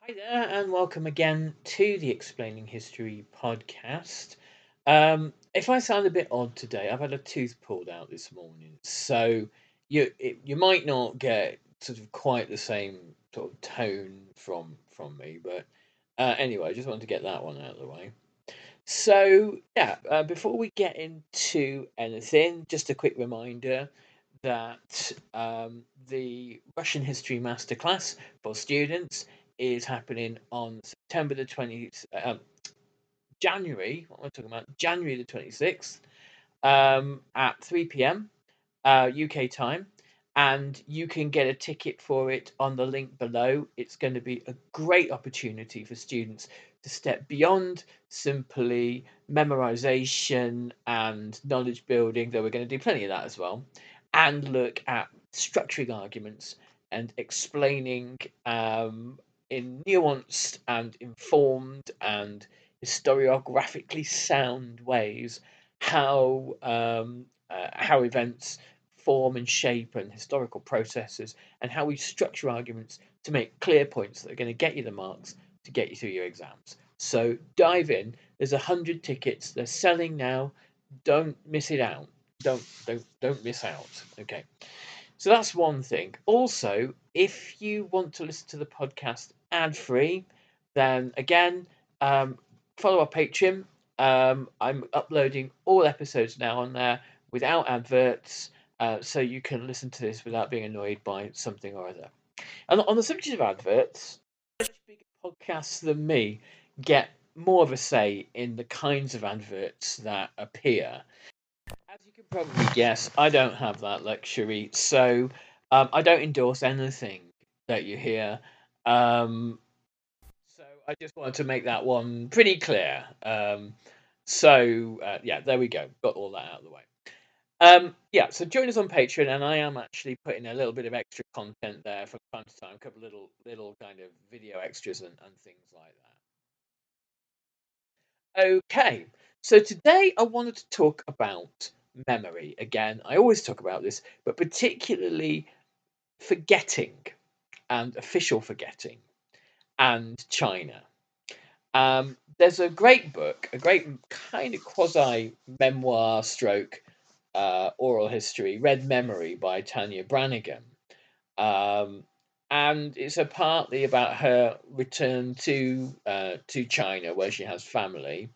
Hi there, and welcome again to the Explaining History podcast. If I sound a bit odd today, I've had a tooth pulled out this morning, so you might not get sort of quite the same sort of tone from me, but anyway, I just wanted to get that one out of the way. So yeah, before we get into anything, just a quick reminder that the Russian History Masterclass for students is happening on September the 20th, January, what am I talking about? January the 26th at 3 p.m. UK time. And you can get a ticket for it on the link below. It's going to be a great opportunity for students to step beyond simply memorization and knowledge building, though we're going to do plenty of that as well, and look at structuring arguments and explaining in nuanced and informed and historiographically sound ways how events form and shape and historical processes, and how we structure arguments to make clear points that are going to get you the marks to get you through your exams. So dive in. There's 100 tickets. They're selling now. Don't miss it out. Don't miss out. Okay. So that's one thing. Also, if you want to listen to the podcast ad free, then again, follow our Patreon. I'm uploading all episodes now on there without adverts, so you can listen to this without being annoyed by something or other. And on the subject of adverts, much bigger podcasts than me get more of a say in the kinds of adverts that appear. As you can probably guess, I don't have that luxury, so I don't endorse anything that you hear. Um, so I just wanted to make that one pretty clear. Yeah, there we go. Got all that out of the way. Yeah, so join us on Patreon, and I am actually putting a little bit of extra content there from time to time, a couple of little kind of video extras and things like that. Okay, so today I wanted to talk about memory again. I always talk about this, but particularly forgetting and official forgetting and China. There's a great book, a great kind of quasi memoir stroke oral history, Red Memory by Tania Branigan. Um, and it's a partly about her return to China where she has family.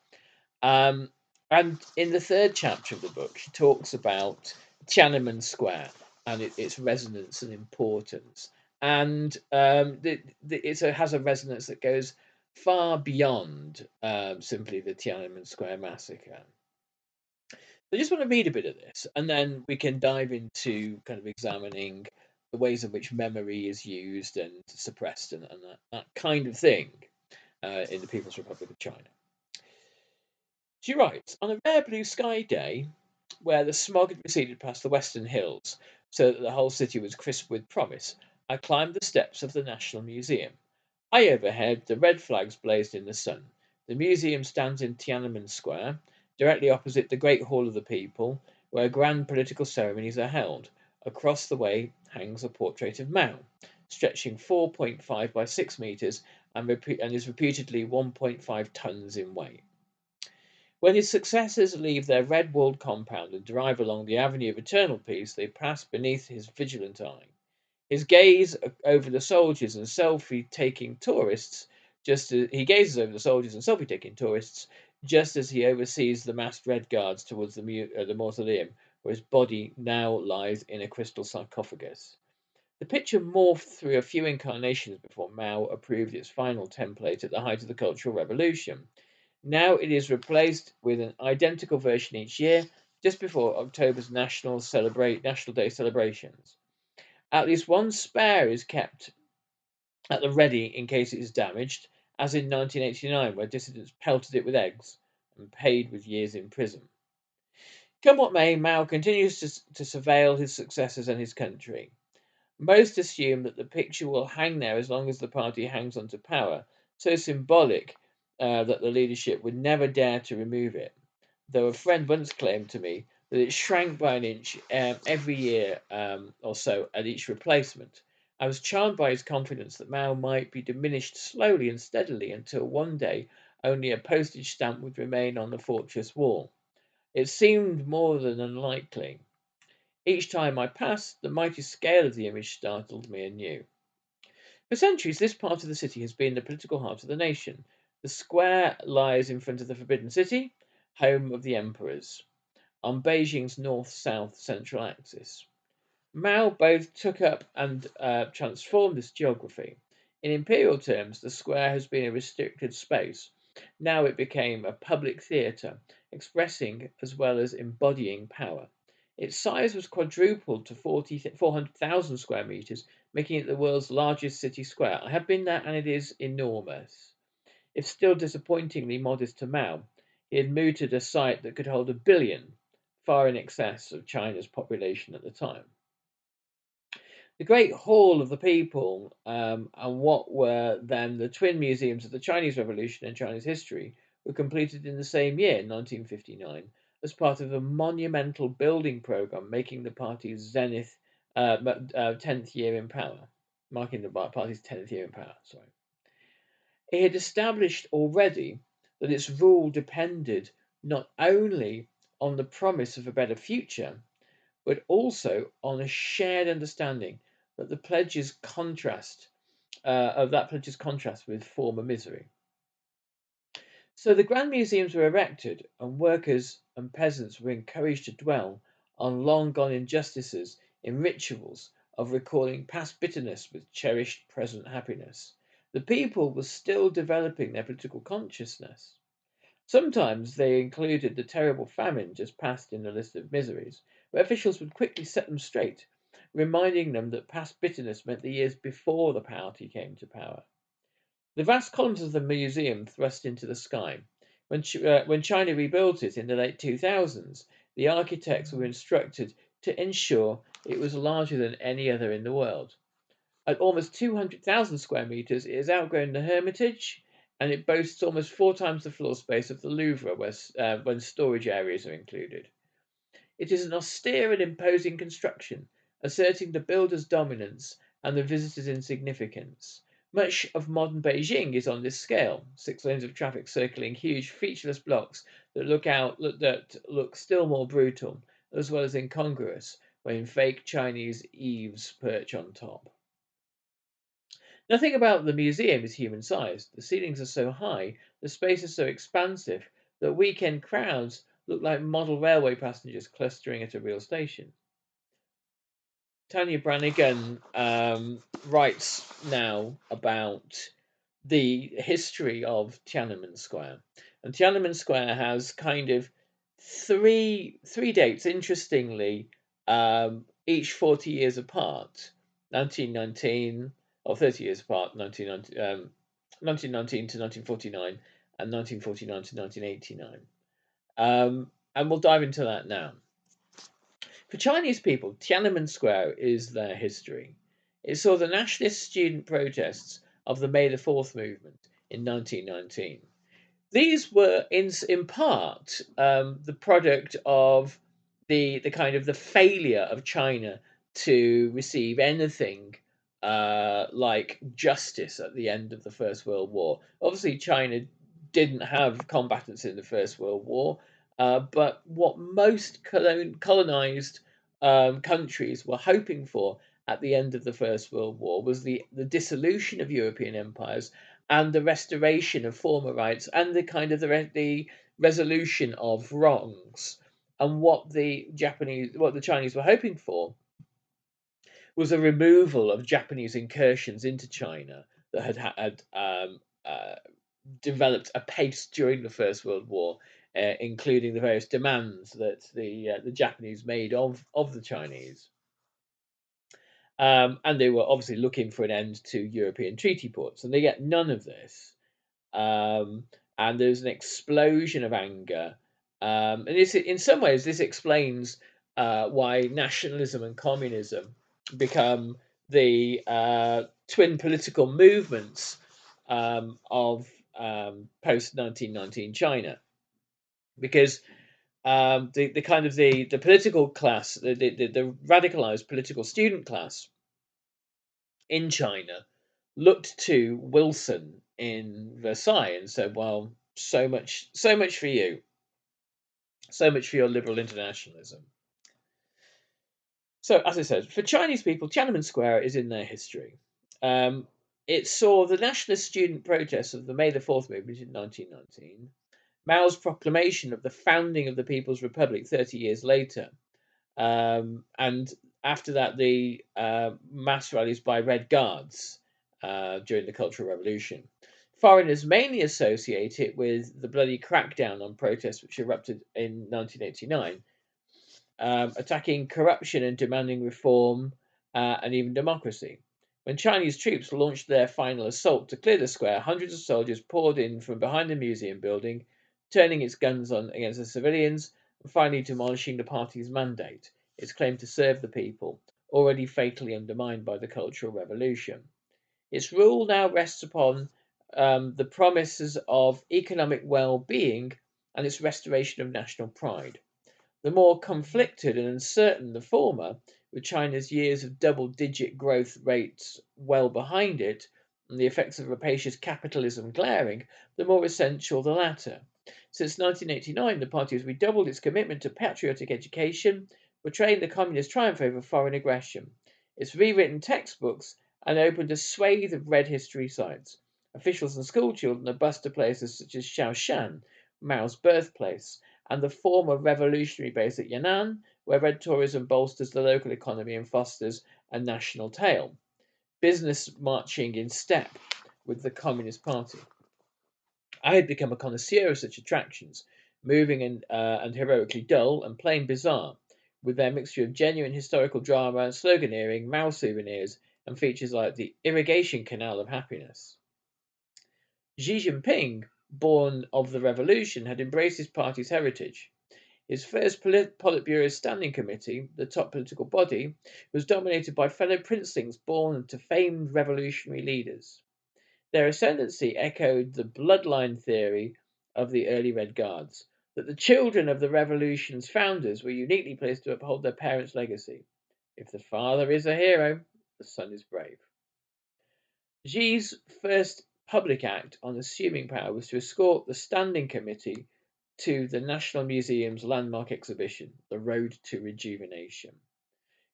Um, and in the third chapter of the book, she talks about Tiananmen Square and its resonance and importance. And has a resonance that goes far beyond simply the Tiananmen Square massacre. I just want to read a bit of this, and then we can dive into kind of examining the ways in which memory is used and suppressed and that kind of thing in the People's Republic of China. She writes, on a rare blue sky day, where the smog had receded past the western hills, so that the whole city was crisp with promise, I climbed the steps of the National Museum. High overhead, the red flags blazed in the sun. The museum stands in Tiananmen Square, directly opposite the Great Hall of the People, where grand political ceremonies are held. Across the way hangs a portrait of Mao, stretching 4.5 by 6 meters and is reputedly 1.5 tons in weight. When his successors leave their red-walled compound and drive along the avenue of eternal peace, they pass beneath his vigilant eye. His gaze over the soldiers and selfie-taking tourists, he gazes over the soldiers and selfie-taking tourists, just as he oversees the massed red guards towards the mausoleum, where his body now lies in a crystal sarcophagus. The picture morphed through a few incarnations before Mao approved its final template at the height of the Cultural Revolution. Now it is replaced with an identical version each year, just before October's National Day celebrations. At least one spare is kept at the ready in case it is damaged, as in 1989, where dissidents pelted it with eggs and paid with years in prison. Come what may, Mao continues to surveil his successors and his country. Most assume that the picture will hang there as long as the party hangs on to power, so symbolic that the leadership would never dare to remove it. Though a friend once claimed to me that it shrank by an inch every year or so at each replacement, I was charmed by his confidence that Mao might be diminished slowly and steadily until one day only a postage stamp would remain on the fortress wall. It seemed more than unlikely. Each time I passed, the mighty scale of the image startled me anew. For centuries, this part of the city has been the political heart of the nation. The square lies in front of the Forbidden City, home of the emperors, on Beijing's north-south central axis. Mao both took up and transformed this geography. In imperial terms, the square has been a restricted space. Now it became a public theatre, expressing as well as embodying power. Its size was quadrupled to 400,000 square metres, making it the world's largest city square. I have been there and it is enormous. If still disappointingly modest to Mao, he had mooted a site that could hold 1 billion, far in excess of China's population at the time. The Great Hall of the People, and what were then the twin museums of the Chinese Revolution and Chinese history, were completed in the same year, 1959, as part of a monumental building program making the party's 10th year in power, marking the party's 10th year in power. Sorry, it had established already that its rule depended not only on the promise of a better future, but also on a shared understanding that the pledge's contrast with former misery. So the grand museums were erected, and workers and peasants were encouraged to dwell on long gone injustices in rituals of recalling past bitterness with cherished present happiness. The people were still developing their political consciousness. Sometimes they included the terrible famine just passed in the list of miseries, but officials would quickly set them straight, reminding them that past bitterness meant the years before the party came to power. The vast columns of the museum thrust into the sky. When China rebuilt it in the late 2000s, the architects were instructed to ensure it was larger than any other in the world. At almost 200,000 square meters, it has outgrown the Hermitage, and it boasts almost 4 times the floor space of the Louvre when storage areas are included. It is an austere and imposing construction, asserting the builder's dominance and the visitor's insignificance. Much of modern Beijing is on this scale: 6 lanes of traffic circling huge featureless blocks that look still more brutal, as well as incongruous, when fake Chinese eaves perch on top. Nothing about the museum is human-sized. The ceilings are so high, the space is so expansive, that weekend crowds look like model railway passengers clustering at a real station. Tania Branigan writes now about the history of Tiananmen Square. And Tiananmen Square has kind of three dates, interestingly, each 40 years apart. 1919, or 30 years apart, 1919 to 1949, and 1949 to 1989. And we'll dive into that now. For Chinese people, Tiananmen Square is their history. It saw the nationalist student protests of the May the 4th movement in 1919. These were in part the product of the kind of the failure of China to receive anything like justice at the end of the First World War. Obviously, China didn't have combatants in the First World War, but what most colonized countries were hoping for at the end of the First World War was the dissolution of European empires and the restoration of former rights and the kind of the resolution of wrongs. And what the Chinese were hoping for was a removal of Japanese incursions into China that had developed apace during the First World War, including the various demands that the Japanese made of the Chinese. And they were obviously looking for an end to European treaty ports, and they get none of this. And there's an explosion of anger. And in some ways, this explains why nationalism and communism become the twin political movements of post 1919 China, because the kind of the political class, the radicalized political student class, in China looked to Wilson in Versailles and said, "Well, so much for you, so much for your liberal internationalism." So, as I said, for Chinese people, Tiananmen Square is in their history. Um, it saw the nationalist student protests of the May the 4th movement in 1919, Mao's proclamation of the founding of the People's Republic 30 years later, and after that, the mass rallies by Red Guards during the Cultural Revolution. Foreigners mainly associate it with the bloody crackdown on protests which erupted in 1989, attacking corruption and demanding reform and even democracy. When Chinese troops launched their final assault to clear the square, hundreds of soldiers poured in from behind the museum building, turning its guns on against the civilians and finally demolishing the party's mandate, its claim to serve the people, already fatally undermined by the Cultural Revolution. Its rule now rests upon the promises of economic well being and its restoration of national pride. The more conflicted and uncertain the former, with China's years of double-digit growth rates well behind it, and the effects of rapacious capitalism glaring, the more essential the latter. Since 1989, the party has redoubled its commitment to patriotic education, portraying the communist triumph over foreign aggression. It's rewritten textbooks and opened a swathe of red history sites. Officials and schoolchildren are bused to places such as Shaoshan, Mao's birthplace, and the former revolutionary base at Yan'an, where red tourism bolsters the local economy and fosters a national tale. Business marching in step with the Communist Party. I had become a connoisseur of such attractions, moving and heroically dull and plain bizarre, with their mixture of genuine historical drama and sloganeering, Mao souvenirs, and features like the irrigation canal of happiness. Xi Jinping, born of the revolution, had embraced his party's heritage. His first Politburo Standing Committee, the top political body, was dominated by fellow princelings born to famed revolutionary leaders. Their ascendancy echoed the bloodline theory of the early Red Guards, that the children of the revolution's founders were uniquely placed to uphold their parents' legacy. If the father is a hero, the son is brave. Xi's first public act on assuming power was to escort the Standing Committee to the National Museum's landmark exhibition, The Road to Rejuvenation.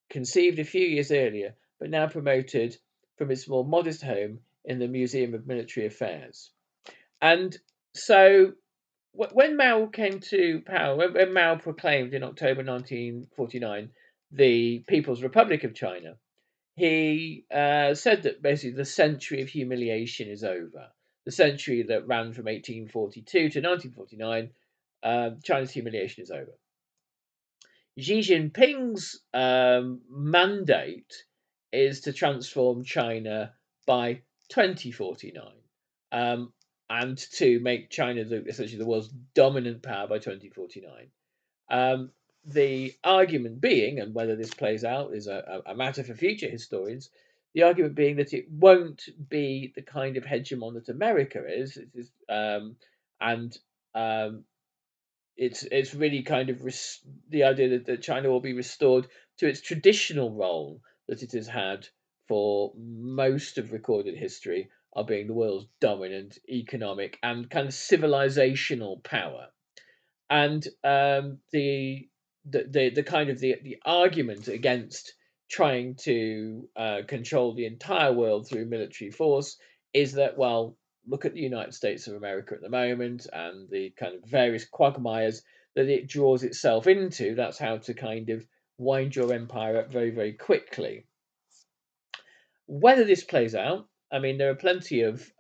Conceived a few years earlier, but now promoted from its more modest home in the Museum of Military Affairs. And so when Mao came to power, when Mao proclaimed in October 1949 the People's Republic of China, he said that basically the century of humiliation is over. The century that ran from 1842 to 1949, China's humiliation is over. Xi Jinping's mandate is to transform China by 2049, and to make China essentially the world's dominant power by 2049. The argument being, and whether this plays out is a matter for future historians, the argument being that it won't be the kind of hegemon that America is. It is, and it's really kind of the idea that China will be restored to its traditional role that it has had for most of recorded history of being the world's dominant economic and kind of civilizational power. And the kind of the argument against trying to control the entire world through military force is that, well, look at the United States of America at the moment and the kind of various quagmires that it draws itself into. That's how to kind of wind your empire up very, very quickly. Whether this plays out, I mean, there are plenty of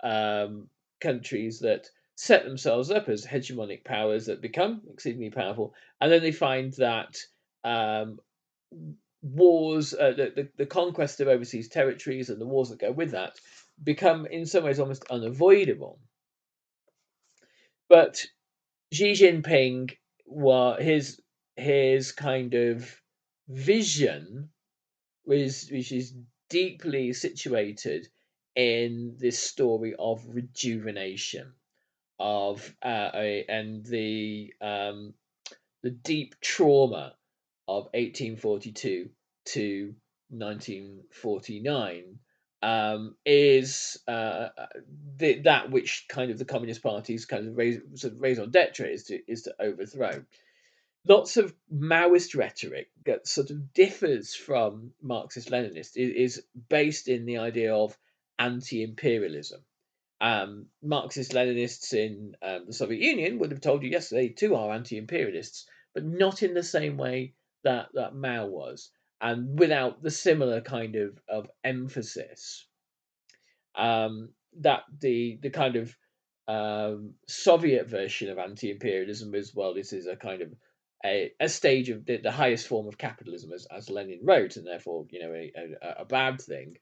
countries that set themselves up as hegemonic powers that become exceedingly powerful, and then they find that um, wars, the conquest of overseas territories and the wars that go with that, become in some ways almost unavoidable. But Xi Jinping, his kind of vision, which is deeply situated in this story of rejuvenation, of and the deep trauma of 1842 to 1949, is that which kind of the Communist parties kind of raison d'etre is to overthrow. Lots of Maoist rhetoric that sort of differs from Marxist Leninist is based in the idea of anti-imperialism. Marxist Leninists in the Soviet Union would have told you, yes, they too are anti-imperialists, but not in the same way that Mao was, and without the similar kind of emphasis that the kind of Soviet version of anti-imperialism is, well, this is a kind of a stage of the highest form of capitalism, as Lenin wrote, and therefore, a bad thing.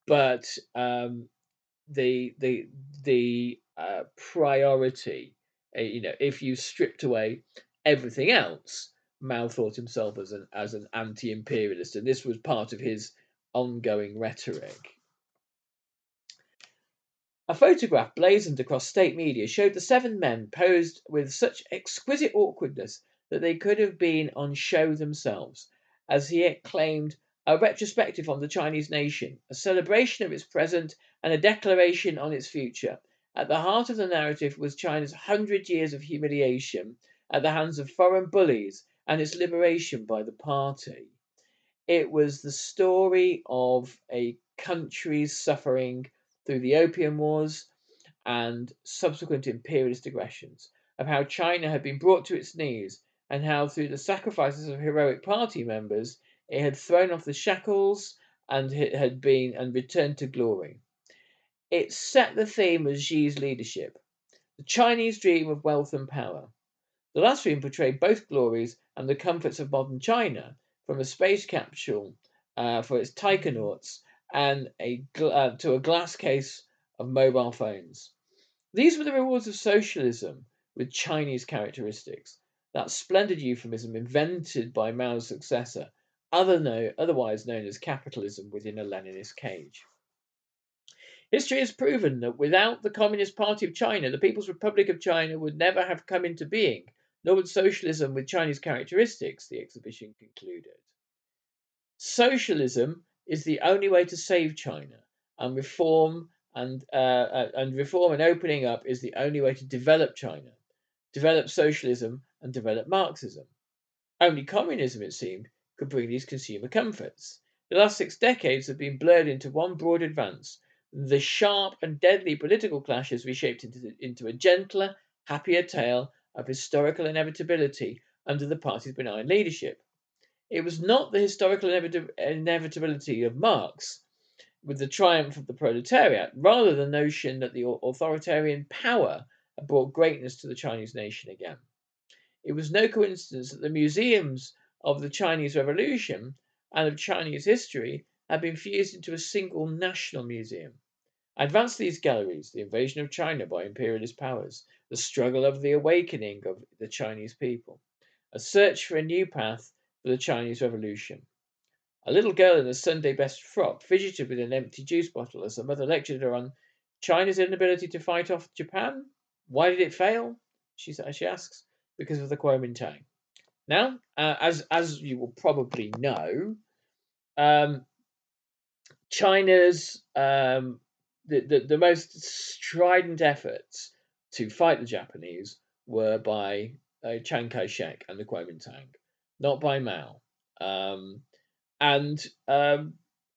But the priority, if you stripped away everything else, Mao thought himself as an anti-imperialist, and this was part of his ongoing rhetoric. A photograph blazoned across state media showed the 7 men posed with such exquisite awkwardness that they could have been on show themselves, as he claimed a retrospective on the Chinese nation, a celebration of its present and a declaration on its future. At the heart of the narrative was China's 100 years of humiliation at the hands of foreign bullies and its liberation by the party. It was the story of a country's suffering through the Opium Wars and subsequent imperialist aggressions, of how China had been brought to its knees, and how through the sacrifices of heroic party members it had thrown off the shackles and it had been and returned to glory. It set the theme of Xi's leadership, the Chinese dream of wealth and power. The last film portrayed both glories and the comforts of modern China, from a space capsule for its taikonauts and to a glass case of mobile phones. These were the rewards of socialism with Chinese characteristics, that splendid euphemism invented by Mao's successor, otherwise known as capitalism within a Leninist cage. History has proven that without the Communist Party of China, the People's Republic of China would never have come into being, nor would socialism with Chinese characteristics, the exhibition concluded. Socialism is the only way to save China, and reform and opening up is the only way to develop China, develop socialism and develop Marxism. Only communism, it seemed, could bring these consumer comforts. The last 6 decades have been blurred into one broad advance. The sharp and deadly political clashes reshaped into a gentler, happier tale of historical inevitability under the party's benign leadership. It was not the historical inevitability of Marx with the triumph of the proletariat, rather the notion that the authoritarian power had brought greatness to the Chinese nation again. It was no coincidence that the museums of the Chinese Revolution and of Chinese history had been fused into a single national museum. I advanced these galleries, the invasion of China by imperialist powers, the struggle of the awakening of the Chinese people, a search for a new path for the Chinese Revolution. A little girl in a Sunday best frock fidgeted with an empty juice bottle as her mother lectured her on China's inability to fight off Japan. Why did it fail? She asks. Because of the Kuomintang. Now, as you will probably know, China's the most strident efforts to fight the Japanese were by Chiang Kai-shek and the Kuomintang, not by Mao.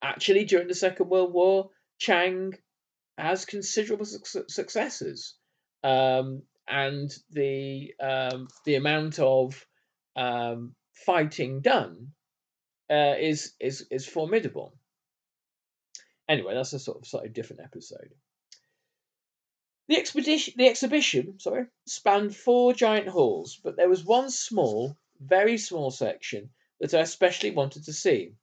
Actually, during the Second World War, Chiang has considerable successes, and the amount of fighting done is formidable. Anyway, that's a sort of slightly different episode. The exhibition, spanned 4 giant halls, but there was one small, very small section that I especially wanted to see.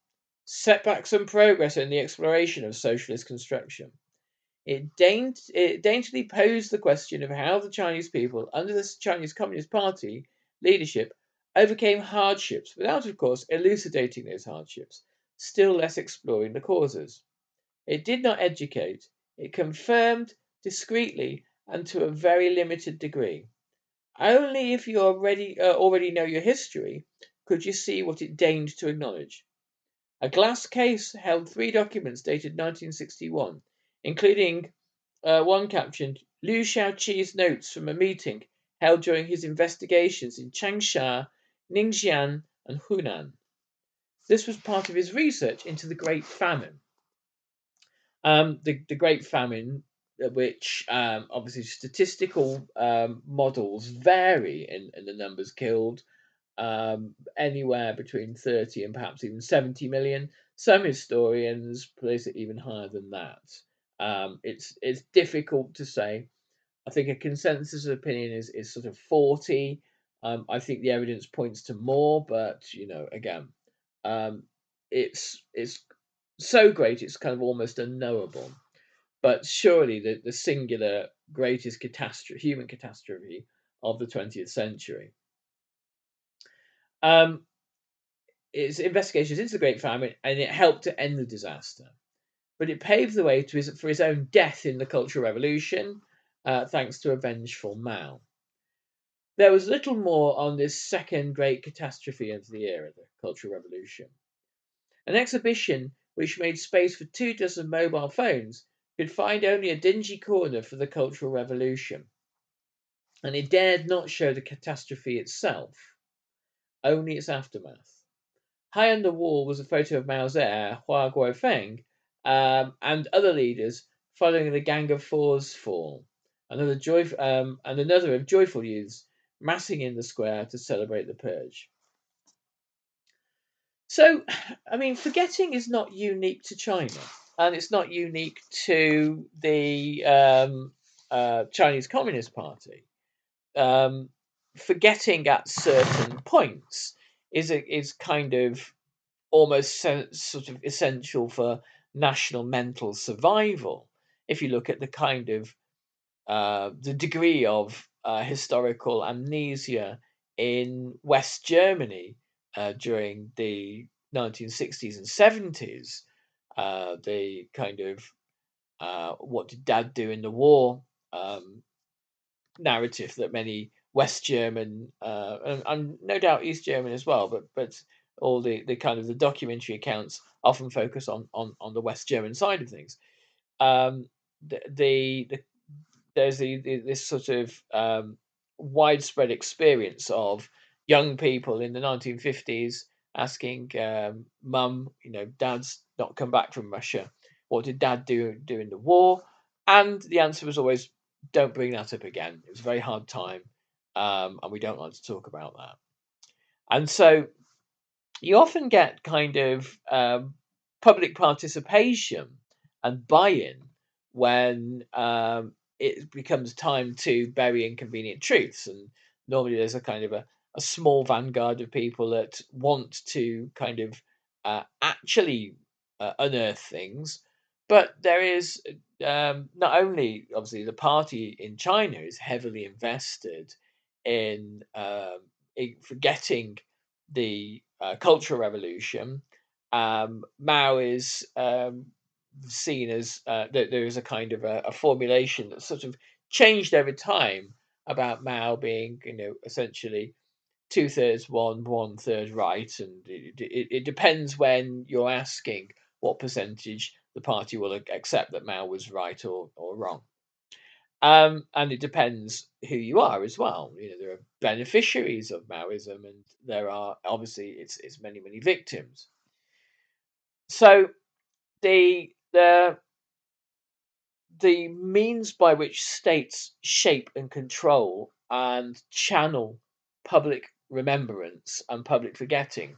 Setbacks and progress in the exploration of socialist construction. It daintily posed the question of how the Chinese people, under the Chinese Communist Party leadership, overcame hardships, without, of course, elucidating those hardships, still less exploring the causes. It did not educate, it confirmed discreetly and to a very limited degree. Only if you already know your history could you see what it deigned to acknowledge. A glass case held 3 documents dated 1961, including one captioned Liu Shaoqi's notes from a meeting held during his investigations in Changsha, Ningxian, and Hunan. This was part of his research into the Great Famine. The Great Famine, which obviously statistical models vary in the numbers killed, anywhere between 30 and perhaps even 70 million. Some historians place it even higher than that. It's difficult to say. I think a consensus opinion is sort of 40. I think the evidence points to more, but again, um, it's so great it's kind of almost unknowable. But surely the singular greatest human catastrophe of the 20th century. Its investigations into the Great Famine, and it helped to end the disaster. But it paved the way for his own death in the Cultural Revolution, thanks to a vengeful Mao. There was little more on this second great catastrophe of the era, the Cultural Revolution. An exhibition which made space for 24 mobile phones could find only a dingy corner for the Cultural Revolution. And it dared not show the catastrophe itself, only its aftermath. High on the wall was a photo of Mao's heir, Hua Guofeng, and other leaders following the Gang of Four's fall, and another of joyful youths massing in the square to celebrate the purge. So, I mean, forgetting is not unique to China, and it's not unique to the Chinese Communist Party. Forgetting at certain points is kind of almost sort of essential for national mental survival. If you look at the kind of the degree of historical amnesia in West Germany during the 1960s and 70s, the kind of what did Dad do in the war narrative that many West German and no doubt East German as well, but all the kind of the documentary accounts often focus on the West German side of things. Um, the there's this sort of widespread experience of young people in the 1950s asking mum, dad's not come back from Russia. What did dad do in the war? And the answer was always, don't bring that up again. It was a very hard time, and we don't like to talk about that. And so you often get kind of public participation and buy-in when it becomes time to bury inconvenient truths. And normally there's a kind of a small vanguard of people that want to kind of actually unearth things. But there is not only, obviously, the party in China is heavily invested in forgetting the Cultural Revolution. Mao is seen as that there is a kind of a formulation that's sort of changed over time about Mao being, essentially 2/3 one third right, and it depends when you're asking what percentage the party will accept that Mao was right or wrong. And it depends who you are as well. There are beneficiaries of Maoism, and there are obviously it's many victims. So the means by which states shape and control and channel public remembrance and public forgetting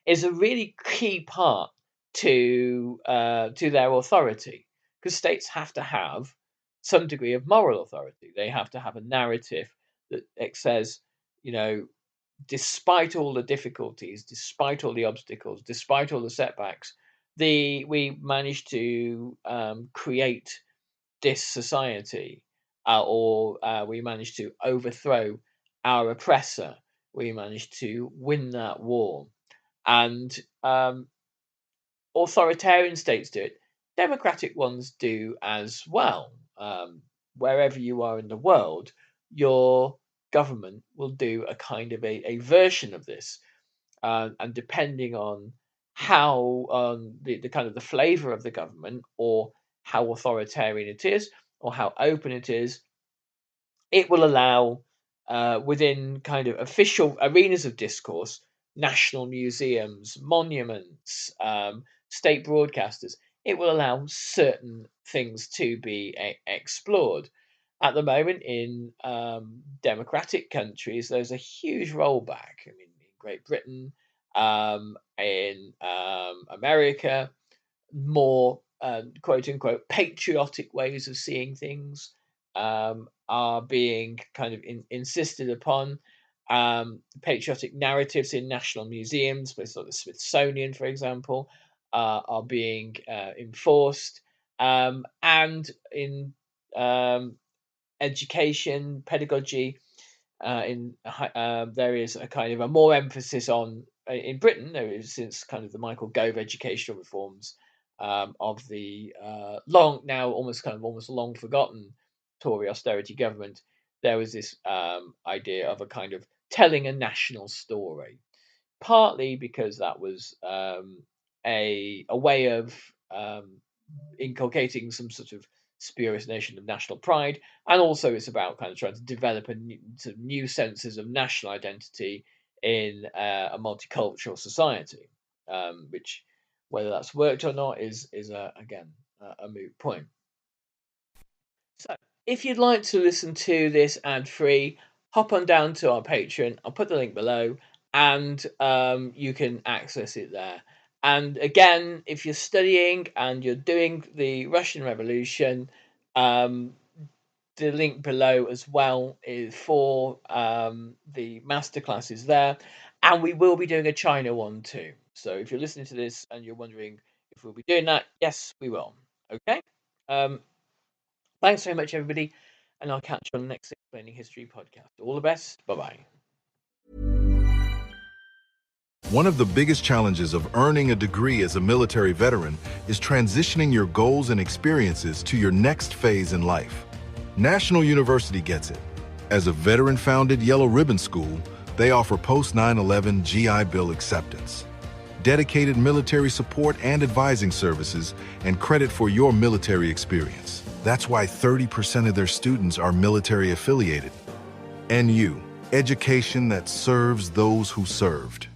is a really key part to their authority, because states have to have some degree of moral authority. They have to have a narrative that it says, you know, despite all the difficulties, despite all the obstacles, despite all the setbacks, we managed to create this society, or we managed to overthrow our oppressor. We managed to win that war, and authoritarian states do it. Democratic ones do as well. Wherever you are in the world, your government will do a kind of a version of this, and depending on how the kind of the flavour of the government, or how authoritarian it is, or how open it is, it will allow, within kind of official arenas of discourse, national museums, monuments, state broadcasters, it will allow certain things to be explored. At the moment, in democratic countries, there's a huge rollback. I mean, in Great Britain, in America, more quote unquote patriotic ways of seeing things are being kind of insisted upon. Patriotic narratives in national museums, places like the Smithsonian, for example, are being enforced. And in um, education, pedagogy, there is a kind of a more emphasis on, in Britain there is, since kind of the Michael Gove educational reforms of the long, now almost long forgotten Tory austerity government, there was this idea of a kind of telling a national story, partly because that was a way of um, inculcating some sort of spurious notion of national pride, and also it's about kind of trying to develop sort of new senses of national identity in a multicultural society, which, whether that's worked or not, is again a moot point. So, if you'd like to listen to this ad free, hop on down to our Patreon. I'll put the link below, and you can access it there. And again, if you're studying and you're doing the Russian Revolution, um, the link below as well is for the masterclasses there. And we will be doing a China one too. So if you're listening to this and you're wondering if we'll be doing that, yes, we will. Okay. Um, Thanks very much, everybody, and I'll catch you on the next Explaining History podcast. All the best. Bye bye. One of the biggest challenges of earning a degree as a military veteran is transitioning your goals and experiences to your next phase in life. National University gets it. As a veteran-founded Yellow Ribbon School, they offer post-9/11 GI Bill acceptance, dedicated military support and advising services, and credit for your military experience. That's why 30% of their students are military affiliated. NU, education that serves those who served.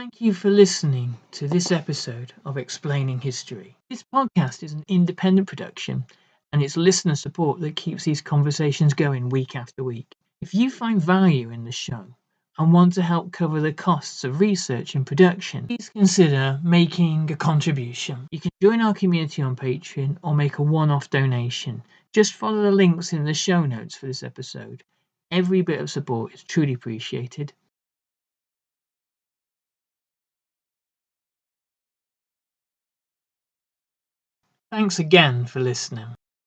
Thank you for listening to this episode of Explaining History. This podcast is an independent production, and it's listener support that keeps these conversations going week after week. If you find value in the show and want to help cover the costs of research and production, please consider making a contribution. You can join our community on Patreon or make a one-off donation. Just follow the links in the show notes for this episode. Every bit of support is truly appreciated. Thanks again for listening.